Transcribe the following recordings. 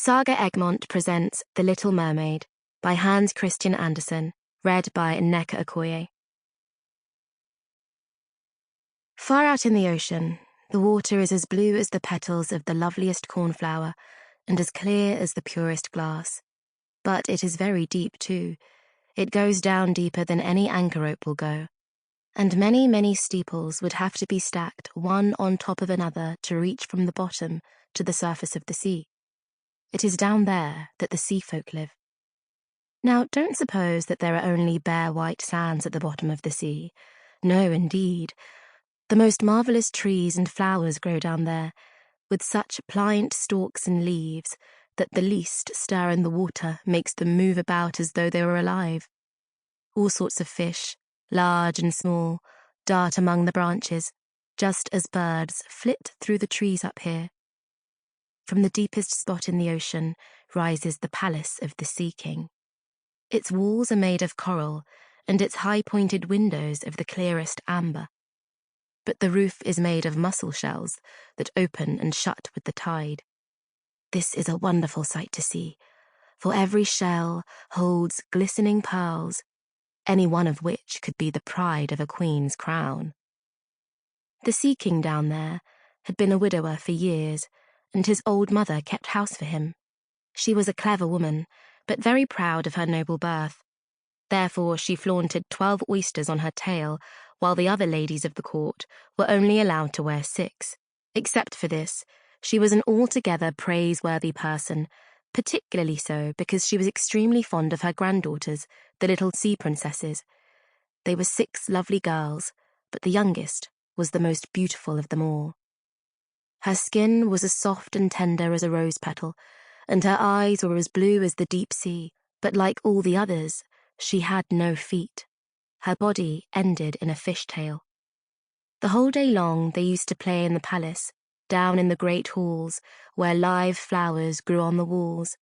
SAGA Egmont presents The Little Mermaid by Christian Andersen, read by Nneka Okoye. Far out in the ocean, the water is as blue as the petals of the loveliest cornflower and as clear as the purest glass. But it is very deep too. It goes down deeper than any anchor rope will go. And many, many steeples would have to be stacked one on top of another to reach from the bottom to the surface of the sea. It is down there that the sea folk live. Now, don't suppose that there are only bare white sands at the bottom of the sea. No, indeed. The most marvellous trees and flowers grow down there, with such pliant stalks and leaves that the least stir in the water makes them move about as though they were alive. All sorts of fish, large and small, dart among the branches, just as birds flit through the trees up here. From the deepest spot in the ocean rises the palace of the Sea King. Its walls are made of coral, and its high-pointed windows of the clearest amber. But the roof is made of mussel shells that open and shut with the tide. This is a wonderful sight to see, for every shell holds glistening pearls, any one of which could be the pride of a queen's crown. The Sea King down there had been a widower for years, and his old mother kept house for him. She was a clever woman, but very proud of her noble birth. Therefore she flaunted 12 oysters on her tail, while the other ladies of the court were only allowed to wear 6. Except for this, she was an altogether praiseworthy person, particularly so because she was extremely fond of her granddaughters, the little sea princesses. They were 6 lovely girls, but the youngest was the most beautiful of them all. Her skin was as soft and tender as a rose petal, and her eyes were as blue as the deep sea, but like all the others, she had no feet. Her body ended in a fishtail. The whole day long they used to play in the palace, down in the great halls, where live flowers grew on the walls.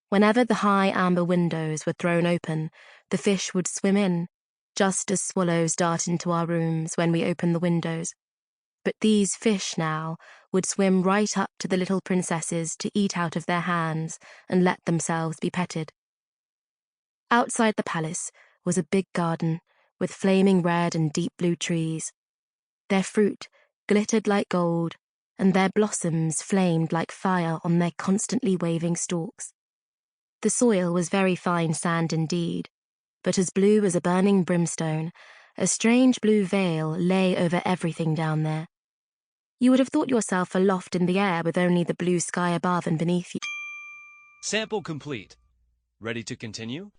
Whenever the high amber windows were thrown open, the fish would swim in, just as swallows dart into our rooms when we open the windows. But these fish now would swim right up to the little princesses to eat out of their hands and let themselves be petted. Outside the palace was a big garden with flaming red and deep blue trees. Their fruit glittered like gold, and their blossoms flamed like fire on their constantly waving stalks. The soil was very fine sand indeed, but as blue as a burning brimstone. A strange blue veil lay over everything down there. You would have thought yourself aloft in the air with only the blue sky above and beneath you. Sample complete. Ready to continue?